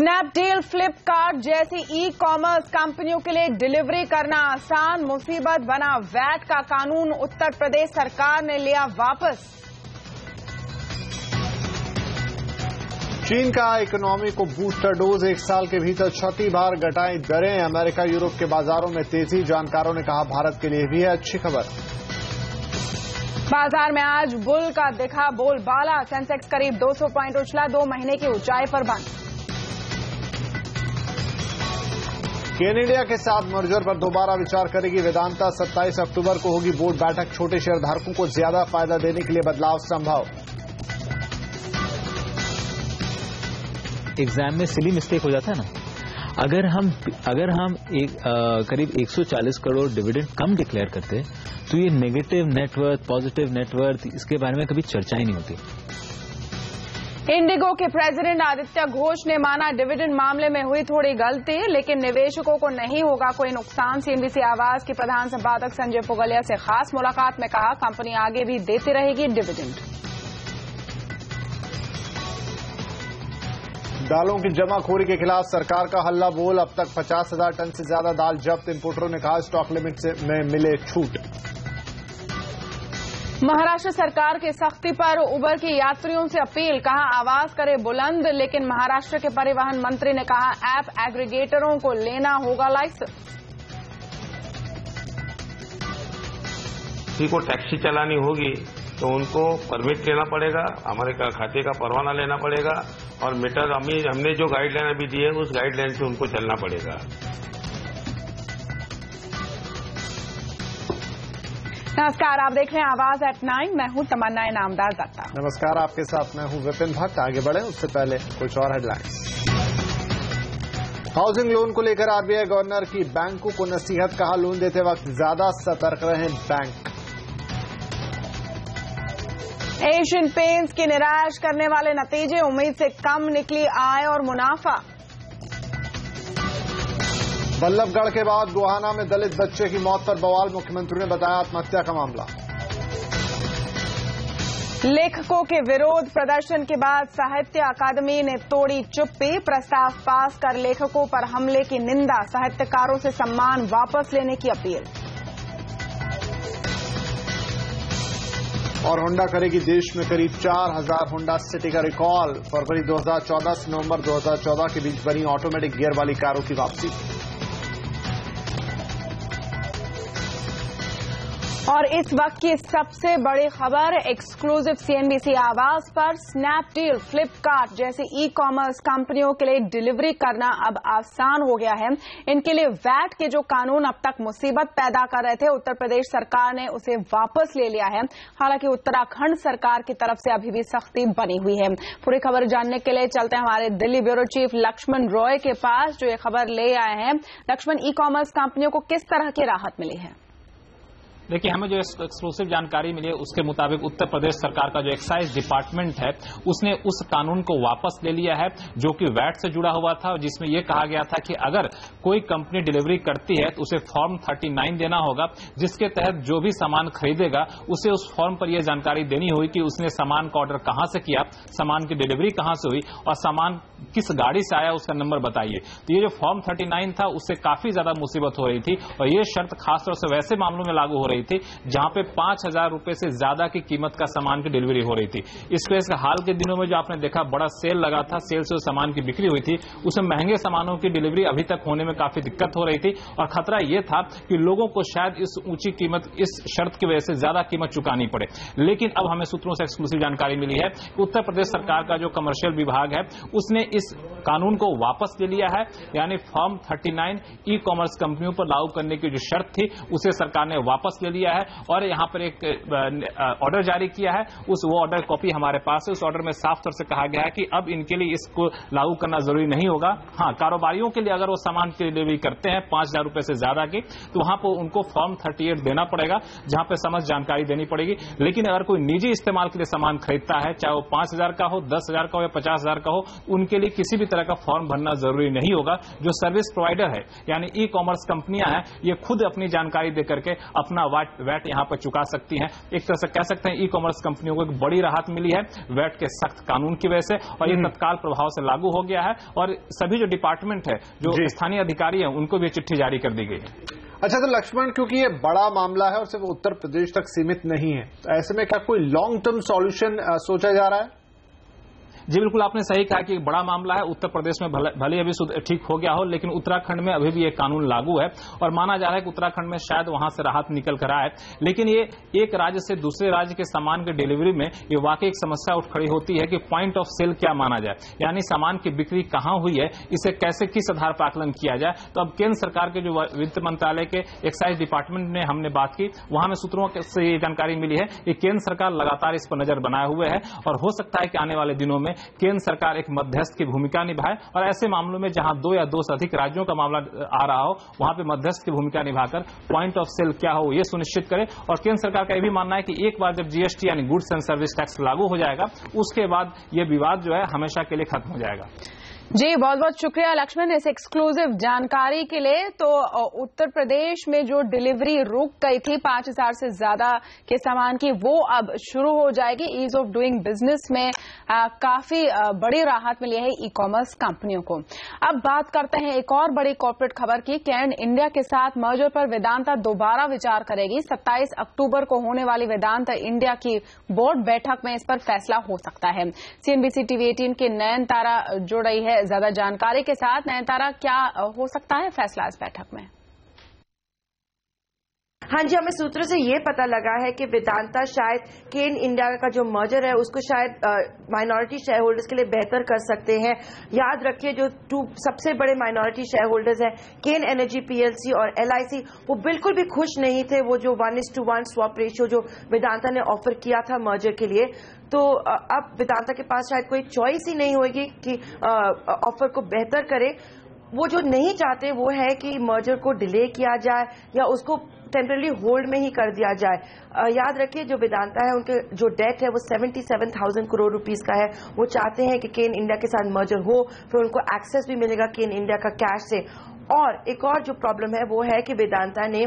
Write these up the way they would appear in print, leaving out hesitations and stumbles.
Snapdeal, Flipkart जैसी e commerce कंपनियों के लिए डिलीवरी करना आसान, मुसीबत बना वैट का कानून। उत्तर प्रदेश सरकार ने लिया वापस। चीन का इकोनॉमी को बूस्टर डोज, 1 साल के भीतर 36 बार घटाई दरें। अमेरिका यूरोप के बाजारों में तेजी, जानकारों ने कहा भारत के लिए भी है अच्छी खबर। बाजार में आज बुल का दिखा बोलबाला, सेंसेक्स करीब 200 पॉइंट उछला, 2 महीने की ऊंचाई पर बंद। केन इंडिया के साथ मर्जर पर दोबारा विचार करेगी वेदांता। 27 अक्टूबर को होगी बोर्ड बैठक, छोटे शेयरधारकों को ज्यादा फायदा देने के लिए बदलाव संभव। एग्जाम में सिली मिस्टेक हो जाता है ना, अगर हम करीब 140 करोड़ डिविडेंड कम डिक्लेयर करते तो ये नेगेटिव नेटवर्थ, पॉजिटिव नेटवर्थ, इसके बारे में कभी चर्चा ही नहीं होती। इंडिगो के प्रेसिडेंट आदित्य घोष ने माना डिविडेंड मामले में हुई थोड़ी गलती, लेकिन निवेशकों को नहीं होगा कोई नुकसान। सीएनबीसी आवाज के प्रधान संपादक संजय पुगलिया से खास मुलाकात में कहा कंपनी आगे भी देती रहेगी डिविडेंड। दालों की जमाखोरी के खिलाफ सरकार का हल्ला बोल, अब तक 50,000 टन से ज्यादा दाल जब्त। इंपोर्टरों ने कहा स्टॉक लिमिट में मिले छूट। महाराष्ट्र सरकार की सख्ती पर उबर के यात्रियों से अपील, कहा आवाज करे बुलंद, लेकिन महाराष्ट्र के परिवहन मंत्री ने कहा ऐप एग्रीगेटरों को लेना होगा लाइसेंस। किसी को टैक्सी चलानी होगी तो उनको परमिट लेना पड़ेगा, हमारे खाते का परवाना लेना पड़ेगा और मीटर हमने जो गाइडलाइन अभी दी है उस गाइडलाइन से उनको चलना पड़ेगा। नमस्कार, आप देख रहे हैं आवाज एट 9। मैं हूं तमन्ना इनामदार दत्ता। नमस्कार, आपके साथ मैं हूं विपिन भट्ट। आगे बढ़े उससे पहले कुछ और हेडलाइंस। हाउसिंग लोन को लेकर आरबीआई गवर्नर की बैंकों को नसीहत, कहा लोन देते वक्त ज्यादा सतर्क रहें बैंक। एशियन पेंट्स के निराश करने वाले नतीजे, उम्मीद से कम निकली आय और मुनाफा। बल्लभगढ़ के बाद गोहाना में दलित बच्चे की मौत पर बवाल, मुख्यमंत्री ने बताया आत्महत्या का मामला। लेखकों के विरोध प्रदर्शन के बाद साहित्य अकादमी ने तोड़ी चुप्पी, प्रस्ताव पास कर लेखकों पर हमले की निंदा, साहित्यकारों से सम्मान वापस लेने की अपील। और होंडा करेगी देश में करीब 4000 होंडा सिटी का रिकॉल। फरवरी 2014 से नवंबर 2014 के बीच बनी ऑटोमेटिक गियर वाली कारों की वापसी। और इस वक्त की सबसे बड़ी खबर, एक्सक्लूसिव सीएनबीसी आवाज पर, स्नैपडील, फ्लिपकार्ट जैसी ई कॉमर्स कंपनियों के लिए डिलीवरी करना अब आसान हो गया है। इनके लिए वैट के जो कानून अब तक मुसीबत पैदा कर रहे थे, उत्तर प्रदेश सरकार ने उसे वापस ले लिया है। हालांकि उत्तराखंड सरकार की तरफ से अभी भी सख्ती बनी हुई है। पूरी खबर जानने के लिए चलते हैं हमारे दिल्ली ब्यूरो चीफ लक्ष्मण रॉय के पास, जो ये खबर ले आए हैं। लक्ष्मण, ई कॉमर्स कंपनियों को किस तरह की राहत मिली है? देखिए, हमें जो एक्सक्लूसिव जानकारी मिली है उसके मुताबिक उत्तर प्रदेश सरकार का जो एक्साइज डिपार्टमेंट है उसने उस कानून को वापस ले लिया है जो कि वैट से जुड़ा हुआ था, जिसमें यह कहा गया था कि अगर कोई कंपनी डिलीवरी करती है तो उसे फॉर्म 39 देना होगा, जिसके तहत जो भी सामान खरीदेगा उसे उस फॉर्म पर यह जानकारी देनी होगी कि उसने सामान का ऑर्डर कहां से किया, सामान की डिलीवरी कहां से हुई और सामान किस गाड़ी से आया उसका नंबर बताइए। तो ये जो फॉर्म 39 था उससे काफी ज्यादा मुसीबत हो रही थी और ये शर्त खासतौर से वैसे मामलों में लागू हो रही थी जहां पे 5000 रुपए से ज्यादा की कीमत का सामान की डिलीवरी हो रही थी। इस वजह से हाल के दिनों में जो आपने देखा बड़ा सेल लगा था, सेल से सामान की बिक्री हुई थी, उसमें महंगे सामानों की डिलीवरी अभी तक होने में काफी दिक्कत हो रही थी और खतरा यह था कि लोगों को शायद इस ऊंची कीमत, इस शर्त की वजह से ज्यादा कीमत चुकानी पड़े। लेकिन अब हमें सूत्रों से एक्सक्लूसिव जानकारी मिली है कि उत्तर प्रदेश सरकार का जो कमर्शियल विभाग है उसने इस कानून को वापस ले लिया है, यानी फॉर्म 39 ई कॉमर्स कंपनियों पर लागू करने की जो शर्त थी उसे सरकार ने वापस ले लिया है और यहां पर एक ऑर्डर जारी किया है। वो ऑर्डर कॉपी हमारे पास है। उस ऑर्डर में साफ तौर से कहा गया है कि अब इनके लिए इसको लागू करना जरूरी नहीं होगा। हाँ, कारोबारियों के लिए अगर वो सामान की डिलीवरी करते हैं 5000 रुपए से ज्यादा की, तो वहां पर उनको फॉर्म 38 देना पड़ेगा, जहां पर समझ जानकारी देनी पड़ेगी। लेकिन अगर कोई निजी इस्तेमाल के लिए सामान खरीदता है, चाहे वो 5000 का हो, 10,000 का हो या 50,000 का हो, उनके लिए किसी भी तरह का फॉर्म भरना जरूरी नहीं होगा। जो सर्विस प्रोवाइडर है यानी ई कॉमर्स कंपनियां हैं, ये खुद अपनी जानकारी देकर के अपना वैट यहाँ पर चुका सकती हैं। एक तरह से कह सकते हैं ई कॉमर्स कंपनियों को एक बड़ी राहत मिली है वैट के सख्त कानून की वजह से, और ये तत्काल प्रभाव से लागू हो गया है और सभी जो डिपार्टमेंट है, जो स्थानीय अधिकारी हैं, उनको भी चिट्ठी जारी कर दी गई है। अच्छा, तो लक्ष्मण, क्योंकि ये बड़ा मामला है और सिर्फ उत्तर प्रदेश तक सीमित नहीं है, ऐसे में क्या कोई लॉन्ग टर्म सॉल्यूशन सोचा जा रहा है? जी बिल्कुल, आपने सही कहा कि एक बड़ा मामला है। उत्तर प्रदेश में भले अभी ठीक हो गया हो, लेकिन उत्तराखंड में अभी भी ये कानून लागू है और माना जा रहा है कि उत्तराखंड में शायद वहां से राहत निकल कर आए। लेकिन ये एक राज्य से दूसरे राज्य के सामान की डिलीवरी में ये वाकई एक समस्या उठ खड़ी होती है कि पॉइंट ऑफ सेल क्या माना जाए, यानी सामान की बिक्री कहां हुई है, इसे कैसे किस आधार पर आकलन किया जाए। तो अब केंद्र सरकार के जो वित्त मंत्रालय के एक्साइज डिपार्टमेंट ने हमने बात की, वहां में सूत्रों से ये जानकारी मिली है कि केंद्र सरकार लगातार इस पर नजर बनाए हुए है और हो सकता है कि आने वाले दिनों में केंद्र सरकार एक मध्यस्थ की भूमिका निभाए और ऐसे मामलों में जहां 2 या 2 से अधिक राज्यों का मामला आ रहा हो, वहां पे मध्यस्थ की भूमिका निभाकर पॉइंट ऑफ सेल क्या हो ये सुनिश्चित करे। और केंद्र सरकार का यह भी मानना है कि एक बार जब जीएसटी यानी गुड्स एंड सर्विस टैक्स लागू हो जाएगा, उसके बाद यह विवाद जो है हमेशा के लिए खत्म हो जाएगा। जी बहुत बहुत शुक्रिया लक्ष्मण इस एक्सक्लूसिव जानकारी के लिए। तो उत्तर प्रदेश में जो डिलीवरी रुक गई थी 5000 से ज्यादा के सामान की, वो अब शुरू हो जाएगी। ईज ऑफ डूइंग बिजनेस में काफी बड़ी राहत मिली है ई कॉमर्स कंपनियों को। अब बात करते हैं एक और बड़ी कॉर्पोरेट खबर की। कैन इंडिया के साथ मर्जर पर वेदांता दोबारा विचार करेगी। 27 अक्टूबर को होने वाली वेदांता इंडिया की बोर्ड बैठक में इस पर फैसला हो सकता है। सीएनबीसी टीवी 18 की नयनतारा जुड़ रही है ज्यादा जानकारी के साथ। नयनतारा, क्या हो सकता है फैसला इस बैठक में? हाँ जी, हमें सूत्रों से ये पता लगा है कि वेदांता शायद केन इंडिया का जो मर्जर है उसको शायद माइनॉरिटी शेयर होल्डर्स के लिए बेहतर कर सकते हैं। याद रखिए जो 2 सबसे बड़े माइनॉरिटी शेयर होल्डर्स हैं, केन एनर्जी पीएलसी और एलआईसी, वो बिल्कुल भी खुश नहीं थे वो जो 1:1 स्वैप रेशियो जो वेदांता ने ऑफर किया था मर्जर के लिए। तो अब वेदांता के पास शायद कोई चॉइस ही नहीं होगी कि ऑफर को बेहतर करे। वो जो नहीं चाहते वो है कि मर्जर को डिले किया जाए या उसको टेम्पररी होल्ड में ही कर दिया जाए। याद रखिए जो वेदांता है उनके जो डेट है वो 77,000 करोड़ रुपीस का है। वो चाहते हैं कि केन इंडिया के साथ मर्जर हो, फिर उनको एक्सेस भी मिलेगा केन इंडिया का कैश से। और एक और जो प्रॉब्लम है वो है कि वेदांता ने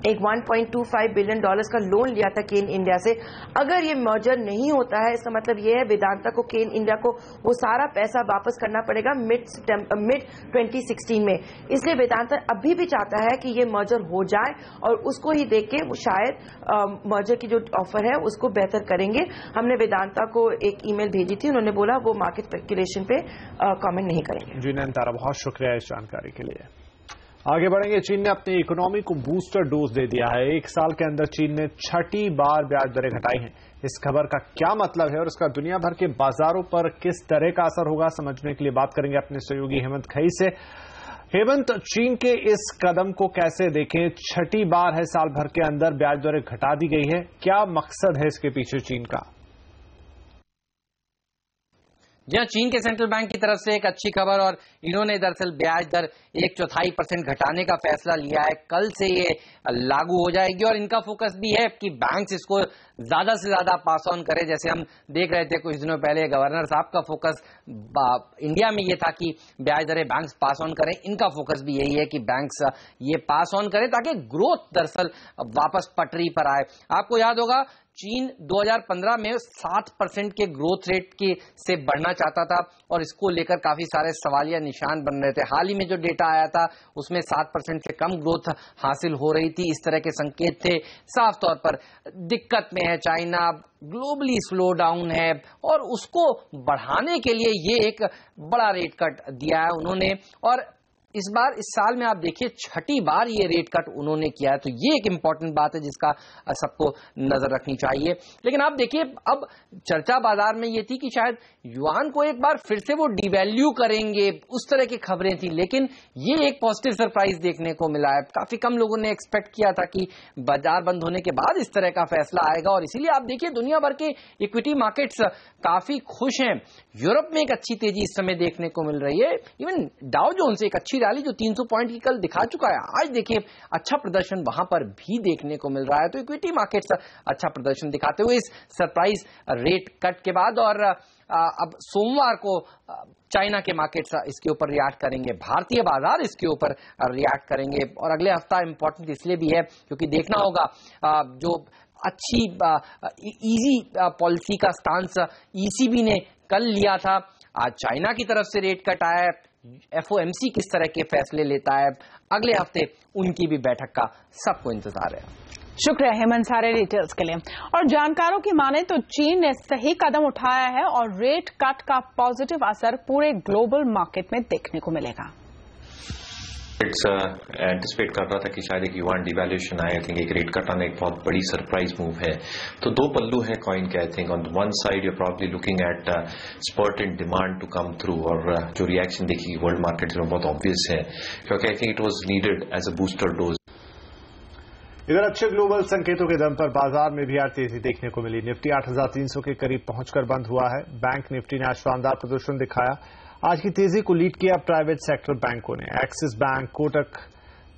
एक $1.25 बिलियन का लोन लिया था केन इंडिया से। अगर ये मर्जर नहीं होता है, इसका मतलब ये है वेदांता को केन इंडिया को वो सारा पैसा वापस करना पड़ेगा मिड 2016 में। इसलिए वेदांता अभी भी चाहता है कि ये मर्जर हो जाए और उसको ही देख के वो शायद मर्जर की जो ऑफर है उसको बेहतर करेंगे। हमने वेदांता को एक ईमेल भेजी थी, उन्होंने बोला वो मार्केट स्पेकुलेशन पे कमेंट नहीं करेंगे। जी नयनतारा, बहुत शुक्रिया इस जानकारी के लिए। आगे बढ़ेंगे। चीन ने अपनी इकोनॉमी को बूस्टर डोज दे दिया है। 1 साल के अंदर चीन ने 6ठी बार ब्याज दरें घटाई हैं। इस खबर का क्या मतलब है और इसका दुनिया भर के बाजारों पर किस तरह का असर होगा, समझने के लिए बात करेंगे अपने सहयोगी हेमंत खई से। हेमंत, चीन के इस कदम को कैसे देखें? 6ठी बार है साल भर के अंदर ब्याज दरें घटा दी गई है, क्या मकसद है इसके पीछे चीन का? जहां चीन के सेंट्रल बैंक की तरफ से एक अच्छी खबर, और इन्होंने दरअसल ब्याज दर 1/4% घटाने का फैसला लिया है। कल से ये लागू हो जाएगी और इनका फोकस भी है कि बैंक्स इसको ज्यादा से ज्यादा पास ऑन करें। जैसे हम देख रहे थे कुछ दिनों पहले गवर्नर साहब का फोकस इंडिया में ये था कि ब्याज दरें बैंक्स पास ऑन करें। इनका फोकस भी यही है कि बैंक्स ये पास ऑन करें ताकि ग्रोथ दरअसल वापस पटरी पर आए। आपको याद होगा चीन 2015 में 7% के ग्रोथ रेट की से बढ़ना चाहता था और इसको लेकर काफी सारे सवालिया निशान बन रहे थे। हाल ही में जो डेटा आया था उसमें 7% से कम ग्रोथ हासिल हो रही थी। इस तरह के संकेत थे। साफ तौर पर दिक्कत में है चाइना, ग्लोबली स्लो डाउन है और उसको बढ़ाने के लिए ये एक बड़ा रेट कट दिया है उन्होंने। और इस बार इस साल में आप देखिए 6ठी बार ये रेट कट उन्होंने किया है, तो ये एक इंपॉर्टेंट बात है जिसका सबको नजर रखनी चाहिए। लेकिन आप देखिए अब चर्चा बाजार में ये थी कि शायद युआन को एक बार फिर से वो डिवैल्यू करेंगे, उस तरह की खबरें थी। लेकिन ये एक पॉजिटिव सरप्राइज देखने को मिला है। काफी कम लोगों ने एक्सपेक्ट किया था कि बाजार बंद होने के बाद इस तरह का फैसला आएगा और इसीलिए आप देखिए दुनिया भर के इक्विटी मार्केट्स काफी खुश हैं। यूरोप में एक अच्छी तेजी इस समय देखने को मिल रही है। इवन डाउ जोन्स एक अच्छी रैली जो 300 पॉइंट की कल दिखा चुका है, आज देखिए अच्छा प्रदर्शन वहां पर भी देखने को मिल रहा है। तो इक्विटी मार्केट्स अच्छा प्रदर्शन दिखाते हुए इस सरप्राइज रेट कट के बाद, और अब सोमवार को चाइना के मार्केट्स इसके ऊपर रिएक्ट करेंगे, भारतीय बाजार इसके ऊपर रिएक्ट करेंगे, और अगले हफ्ता इंपॉर्टेंट इसलिए भी है क्योंकि देखना होगा जो अच्छी इजी पॉलिसी का स्टांस ईसीबी ने कल लिया था, आज चाइना की तरफ से रेट कट आया है, एफओएमसी किस तरह के फैसले लेता है, अगले हफ्ते उनकी भी बैठक का सबको इंतजार है। शुक्रिया हेमंत सारे डिटेल्स के लिए। और जानकारों की माने तो चीन ने सही कदम उठाया है और रेट कट का पॉजिटिव असर पूरे ग्लोबल मार्केट में देखने को मिलेगा। एंटिसिपेट कर रहा था कि शायद एक युआन डिवैल्यूएशन आए। आई थिंक एक रेट कट आना एक बहुत बड़ी सरप्राइज मूव है। तो दो पल्लू है कॉइन के। I think on one side you probably looking at spurt in demand to come through, और जो रिएक्शन देखी वर्ल्ड मार्केट में बहुत ऑब्वियस है क्योंकि I think it was needed as a booster dose. इधर अच्छे ग्लोबल संकेतों के दम पर बाजार में भी आज तेजी देखने को मिली। निफ्टी 8,300 के करीब पहुंचकर बंद हुआ है। बैंक निफ्टी ने आज शानदार प्रदर्शन दिखाया। आज की तेजी को लीड किया प्राइवेट सेक्टर बैंकों ने। Axis bank, Kotak,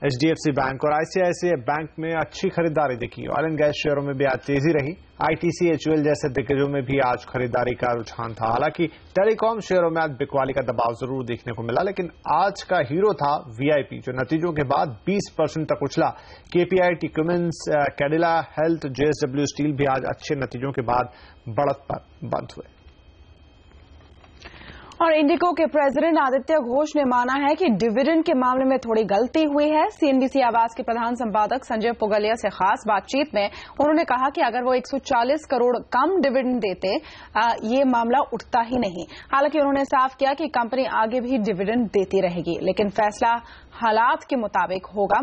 HDFC bank और आईसीआईसीआई बैंक में अच्छी खरीदारी दिखी। ऑयल एंड गैस शेयरों में भी आज तेजी रही। आईटीसी, एचयूएल जैसे दिग्गजों में भी आज खरीदारी का रुझान था। हालांकि टेलीकॉम शेयरों में आज बिकवाली का दबाव जरूर देखने को मिला, लेकिन आज का हीरो था वीआईपी, जो नतीजों के बाद 20% तक उछला। KPIT, Cummins, Cadila Health, JSW Steel भी आज अच्छे नतीजों के बाद बढ़त पर बंद हुए। और इंडिगो के प्रेसिडेंट आदित्य घोष ने माना है कि डिविडेंड के मामले में थोड़ी गलती हुई है। सीएनबीसी आवाज के प्रधान संपादक संजय पुगलिया से खास बातचीत में उन्होंने कहा कि अगर वो 140 करोड़ कम डिविडेंड देते ये मामला उठता ही नहीं। हालांकि उन्होंने साफ किया कि कंपनी आगे भी डिविडेंड देती रहेगी, लेकिन फैसला हालात के मुताबिक होगा।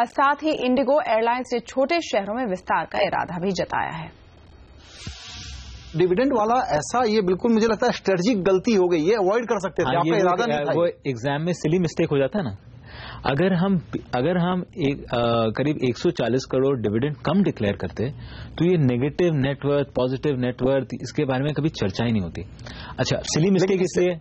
साथ ही इंडिगो एयरलाइंस ने छोटे शहरों में विस्तार का इरादा भी जताया है। डिविडेंड वाला ऐसा ये बिल्कुल मुझे लगता है स्ट्रेटेजिक गलती हो गई, ये अवॉइड कर सकते थे। आपका इरादा नहीं था। वो एग्जाम में सिली मिस्टेक हो जाता है ना। अगर हम करीब 140 करोड़ डिविडेंड कम डिक्लेयर करते तो ये नेगेटिव नेटवर्थ, पॉजिटिव नेटवर्थ, इसके बारे में कभी चर्चा ही नहीं होती। अच्छा, सिली मिस्टेक इसलिए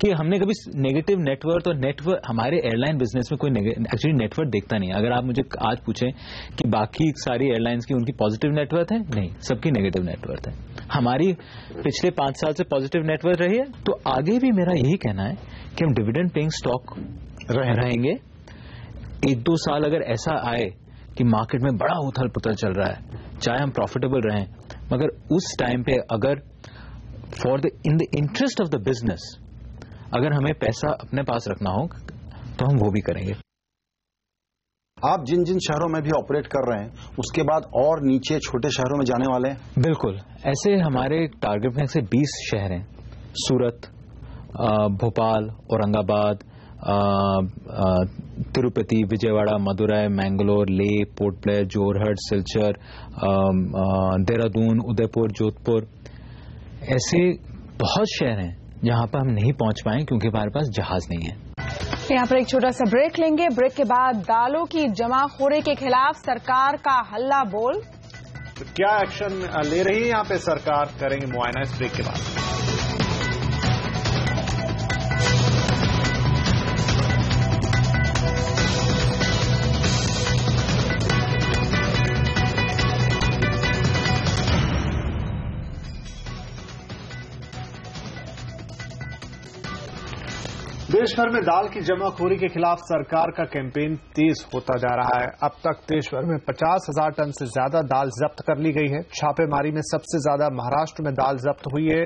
कि हमने कभी नेगेटिव नेटवर्थ और नेटवर्थ, हमारे एयरलाइन बिजनेस में कोई एक्चुअली नेटवर्थ देखता नहीं। अगर आप मुझे आज पूछें कि बाकी सारी एयरलाइंस की उनकी पॉजिटिव नेटवर्थ है, नहीं, सबकी नेगेटिव नेटवर्थ है। हमारी पिछले 5 साल से पॉजिटिव नेटवर्थ रही है, तो आगे भी मेरा यही कहना है कि हम डिविडेंड पेइंग स्टॉक रहेंगे। 1-2 साल अगर ऐसा आए कि मार्केट में बड़ा उथल पुथल चल रहा है, चाहे हम प्रॉफिटेबल रहें, मगर उस टाइम पे अगर in the interest of the business अगर हमें पैसा अपने पास रखना हो तो हम वो भी करेंगे। आप जिन जिन शहरों में भी ऑपरेट कर रहे हैं उसके बाद और नीचे छोटे शहरों में जाने वाले हैं? बिल्कुल, ऐसे हमारे टारगेट में से 20 शहर हैं। सूरत, भोपाल, औरंगाबाद, तिरुपति, विजयवाड़ा, मदुरई, मैंगलोर, लेह, पोर्ट ब्लेयर, जोरहट, सिलचर, देहरादून, उदयपुर, जोधपुर, ऐसे बहुत शहर हैं जहां पर हम नहीं पहुंच पाए क्योंकि हमारे पास जहाज नहीं है। यहाँ पर एक छोटा सा ब्रेक लेंगे। ब्रेक के बाद दालों की जमाखोरी के खिलाफ सरकार का हल्ला बोल। तो क्या एक्शन ले रही है यहाँ पे सरकार, करेंगे मुआयना इस ब्रेक के बाद। देश भर में दाल की जमाखोरी के खिलाफ सरकार का कैंपेन तेज होता जा रहा है। अब तक देश भर में 50,000 टन से ज्यादा दाल जब्त कर ली गई है। छापेमारी में सबसे ज्यादा महाराष्ट्र में दाल जब्त हुई है,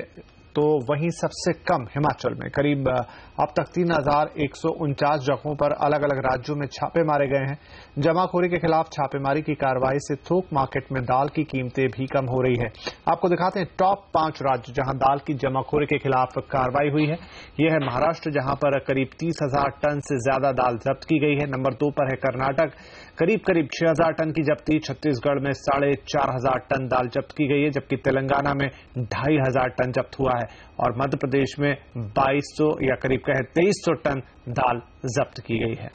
तो वहीं सबसे कम हिमाचल में। करीब अब तक 3,149 जगहों पर अलग अलग राज्यों में छापे मारे गए हैं। जमाखोरी के खिलाफ छापेमारी की कार्रवाई से थोक मार्केट में दाल की कीमतें भी कम हो रही है। आपको दिखाते हैं टॉप 5 राज्य जहां दाल की जमाखोरी के खिलाफ कार्रवाई हुई है। यह है महाराष्ट्र, जहां पर करीब 30,000 टन से ज्यादा दाल जब्त की गई है। नंबर 2 पर है कर्नाटक, करीब 6,000 टन की जब्ती। छत्तीसगढ़ में 4,500 टन दाल जब्त की गई है, जबकि तेलंगाना में 2,500 टन जब्त हुआ है और मध्य प्रदेश में 2,200 या करीब 2,300 टन दाल जब्त की गई है।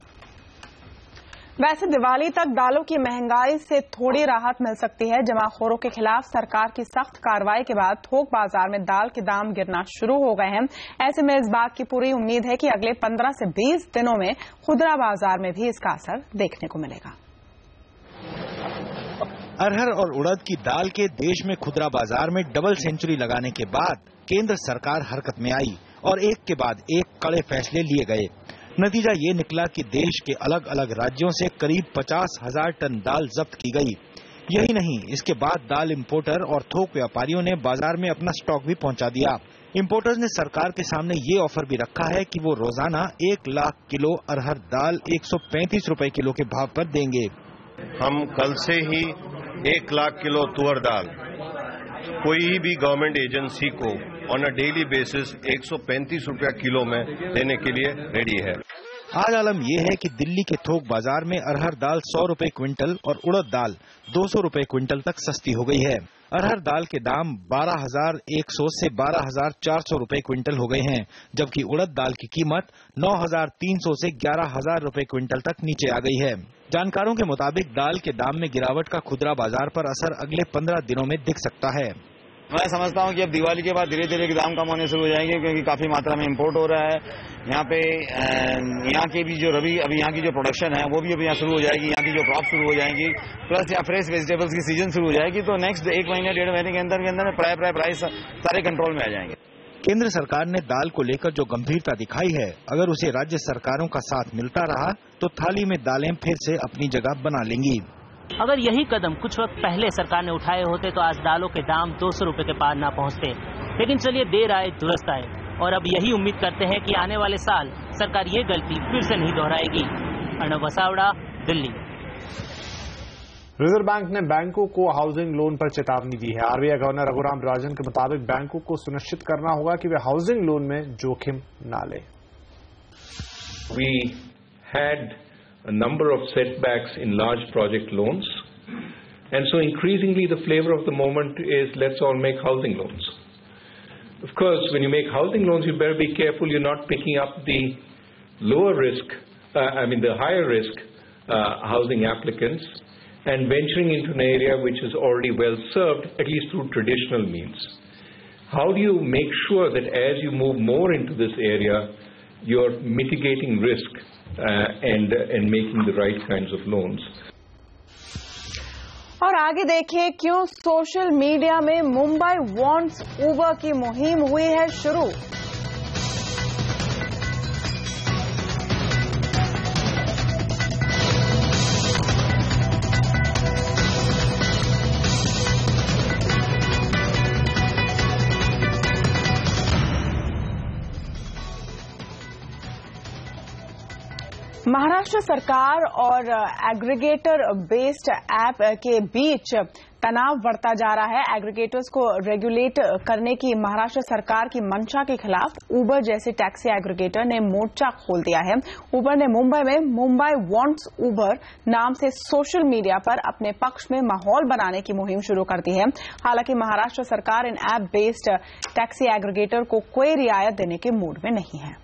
वैसे दिवाली तक दालों की महंगाई से थोड़ी राहत मिल सकती है। जमाखोरों के खिलाफ सरकार की सख्त कार्रवाई के बाद थोक बाजार में दाल के दाम गिरना शुरू हो गए हैं। ऐसे में इस बात की पूरी उम्मीद है कि अगले 15 से 20 दिनों में खुदरा बाजार में भी इसका असर देखने को मिलेगा। अरहर और उड़द की दाल के देश में खुदरा बाजार में डबल सेंचुरी लगाने के बाद केंद्र सरकार हरकत में आई और एक के बाद एक कड़े फैसले लिए गए। नतीजा ये निकला कि देश के अलग अलग राज्यों से करीब 50,000 टन दाल जब्त की गई। यही नहीं, इसके बाद दाल इंपोर्टर और थोक व्यापारियों ने बाजार में अपना स्टॉक भी पहुंचा दिया। इंपोर्टर्स ने सरकार के सामने ये ऑफर भी रखा है कि वो रोजाना 1 लाख किलो अरहर दाल 135 रुपए किलो के भाव पर देंगे। हम कल से ही 1 लाख किलो तुअर दाल कोई भी गवर्नमेंट एजेंसी को ऑन अ डेली बेसिस 135 रुपया किलो में देने के लिए रेडी है। आज आलम यह है कि दिल्ली के थोक बाजार में अरहर दाल 100 रुपए क्विंटल और उड़द दाल 200 रुपए क्विंटल तक सस्ती हो गई है। अरहर दाल के दाम 12,100 से 12,400 रुपए क्विंटल हो गए हैं, जबकि उड़द दाल की कीमत 9,300 से 11,000 रुपए क्विंटल तक नीचे आ गई है। जानकारों के मुताबिक दाल के दाम में गिरावट का खुदरा बाजार पर असर अगले 15 दिनों में दिख सकता है। मैं समझता हूं कि अब दिवाली के बाद धीरे धीरे दाम कम होने शुरू हो जाएंगे, क्योंकि काफी मात्रा में इंपोर्ट हो रहा है। यहाँ पे यहाँ के भी जो अभी यहाँ की जो प्रोडक्शन है वो भी अभी यहाँ शुरू हो जाएगी, यहाँ की जो क्रॉप शुरू हो जाएंगी, प्लस यहाँ फ्रेश वेजिटेबल्स की सीजन शुरू हो जाएगी। तो नेक्स्ट 1 महीने 1.5 महीने के अंदर प्राइस सारे कंट्रोल में आ जाएंगे। केंद्र सरकार ने दाल को लेकर जो गंभीरता दिखाई है, अगर उसे राज्य सरकारों का साथ मिलता रहा तो थाली में दालें फिर से अपनी जगह बना लेंगी। अगर यही कदम कुछ वक्त पहले सरकार ने उठाए होते तो आज दालों के दाम 200 रुपए के पार ना पहुंचते। लेकिन चलिए, देर आए दुरुस्त आए, और अब यही उम्मीद करते हैं कि आने वाले साल सरकार ये गलती फिर से नहीं दोहराएगी। अर्णव वसावड़ा, दिल्ली। रिजर्व बैंक ने बैंकों को हाउसिंग लोन पर चेतावनी दी है। आरबीआई गवर्नर रघुराम राजन के मुताबिक बैंकों को सुनिश्चित करना होगा कि वे हाउसिंग लोन में जोखिम न लें। We had a number of setbacks in large project loans, and so increasingly the flavor of the moment is let's all make housing loans. Of course, when you make housing loans, you better be careful you're not picking up the lower risk, the higher risk housing applicants and venturing into an area which is already well served, at least through traditional means. How do you make sure that as you move more into this area, you're mitigating risk and making the right kinds of loans? और आगे देखिए क्यों social media में Mumbai wants उबर की मुहिम हुई है शुरू। महाराष्ट्र सरकार और एग्रीगेटर बेस्ड ऐप के बीच तनाव बढ़ता जा रहा है। एग्रीगेटर्स को रेगुलेट करने की महाराष्ट्र सरकार की मंशा के खिलाफ उबर जैसे टैक्सी एग्रीगेटर ने मोर्चा खोल दिया है। उबर ने मुंबई में मुंबई वांट्स उबर नाम से सोशल मीडिया पर अपने पक्ष में माहौल बनाने की मुहिम शुरू कर दी है। हालांकि महाराष्ट्र सरकार इन ऐप बेस्ड टैक्सी एग्रीगेटर को कोई रियायत देने के मूड में नहीं है।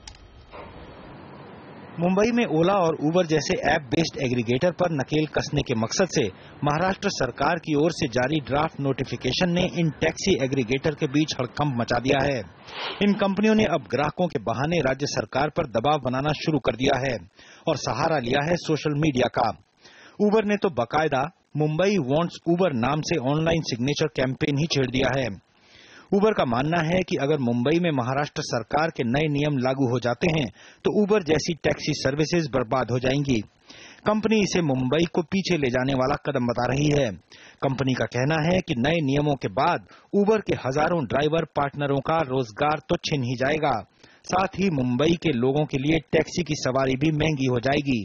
मुंबई में ओला और उबर जैसे ऐप बेस्ड एग्रीगेटर पर नकेल कसने के मकसद से महाराष्ट्र सरकार की ओर से जारी ड्राफ्ट नोटिफिकेशन ने इन टैक्सी एग्रीगेटर के बीच हड़कंप मचा दिया है। इन कंपनियों ने अब ग्राहकों के बहाने राज्य सरकार पर दबाव बनाना शुरू कर दिया है और सहारा लिया है सोशल मीडिया का। उबर ने तो बाकायदा मुंबई वांट्स उबर नाम से ऑनलाइन सिग्नेचर कैंपेन ही छेड़ दिया है। उबर का मानना है कि अगर मुंबई में महाराष्ट्र सरकार के नए नियम लागू हो जाते हैं तो उबर जैसी टैक्सी सर्विसेज बर्बाद हो जाएंगी। कंपनी इसे मुंबई को पीछे ले जाने वाला कदम बता रही है। कंपनी का कहना है कि नए नियमों के बाद उबर के हजारों ड्राइवर पार्टनरों का रोजगार तो छिन ही जाएगा, साथ ही मुंबई के लोगों के लिए टैक्सी की सवारी भी महंगी हो जाएगी।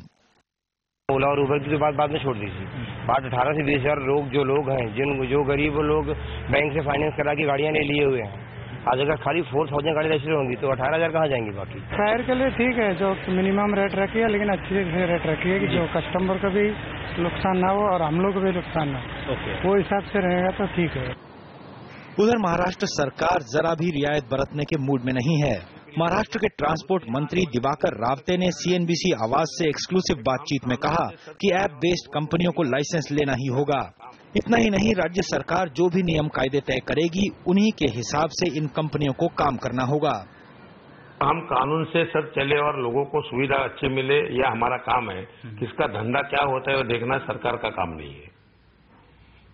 ओला और उबर की तो बात में छोड़ दी थी। बात 18 से 20 हजार जो लोग हैं, जो गरीब लोग बैंक से फाइनेंस करा के गाड़ियां ले लिए हुए हैं, आज अगर खाली 4,000 गाड़ी रजिस्टर होंगी तो 18,000 कहाँ जाएंगी? बाकी फायर के लिए ठीक है, जो मिनिमम रेट रखी है, लेकिन अच्छी रेट रखी है कि जो कस्टमर को भी नुकसान ना हो और हम लोग को भी नुकसान ना हो, वो हिसाब से रहेगा तो ठीक है। उधर महाराष्ट्र सरकार जरा भी रियायत बरतने के मूड में नहीं है। महाराष्ट्र के ट्रांसपोर्ट मंत्री दिवाकर रावते ने CNBC आवाज से एक्सक्लूसिव बातचीत में कहा कि ऐप बेस्ड कंपनियों को लाइसेंस लेना ही होगा। इतना ही नहीं, राज्य सरकार जो भी नियम कायदे तय करेगी उन्हीं के हिसाब से इन कंपनियों को काम करना होगा। हम कानून से सब चले और लोगों को सुविधा अच्छी मिले, यह हमारा काम है। किसका धंधा क्या होता है वो देखना सरकार का काम नहीं है।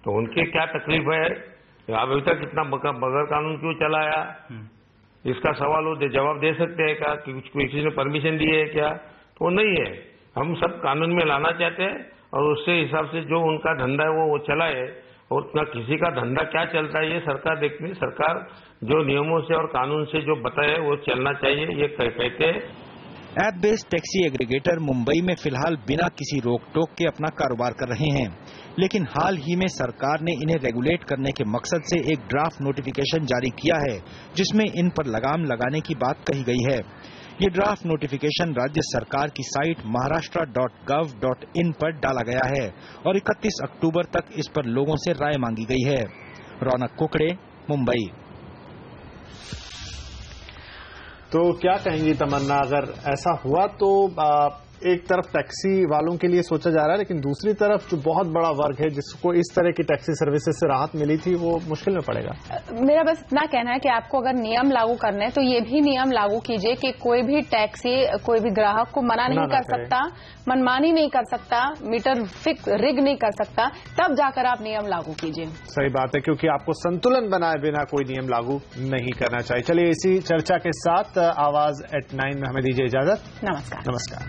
तो उनके क्या तकलीफ है, अभी तक इतना बगैर कानून क्यों चलाया, इसका सवाल वो जवाब दे सकते हैं क्या कि किसी ने परमिशन दी है क्या? तो वो नहीं है। हम सब कानून में लाना चाहते हैं और उससे हिसाब से जो उनका धंधा है वो चलाए, और न किसी का धंधा क्या चलता है ये सरकार देखनी। सरकार जो नियमों से और कानून से जो बताए वो चलना चाहिए, ये कहते हैं। App based taxi aggregator Mumbai में फिलहाल बिना किसी रोक टोक के अपना कारोबार कर रहे हैं, लेकिन हाल ही में सरकार ने इन्हें रेगुलेट करने के मकसद से एक ड्राफ्ट नोटिफिकेशन जारी किया है, जिसमें इन पर लगाम लगाने की बात कही गई है। ये ड्राफ्ट नोटिफिकेशन राज्य सरकार की साइट maharashtra.gov.in पर डाला गया है और 31 अक्टूबर तक इस पर लोगों से राय मांगी गई है। रौनक कुकड़े, मुंबई। तो क्या कहेंगी तमन्ना, अगर ऐसा हुआ तो एक तरफ टैक्सी वालों के लिए सोचा जा रहा है, लेकिन दूसरी तरफ जो बहुत बड़ा वर्ग है जिसको इस तरह की टैक्सी सर्विसेज से राहत मिली थी वो मुश्किल में पड़ेगा। मेरा बस इतना कहना है कि आपको अगर नियम लागू करने हैं तो ये भी नियम लागू कीजिए कि कोई भी टैक्सी कोई भी ग्राहक को मना नहीं कर सकता, मनमानी नहीं कर सकता, मीटर फिक्स रिग नहीं कर सकता, तब जाकर आप नियम लागू कीजिए। सही बात है, क्योंकि आपको संतुलन बनाए बिना कोई नियम लागू नहीं करना चाहिए। चलिए इसी चर्चा के साथ आवाज एट 9 में हमें दीजिए इजाजत। नमस्कार। नमस्कार।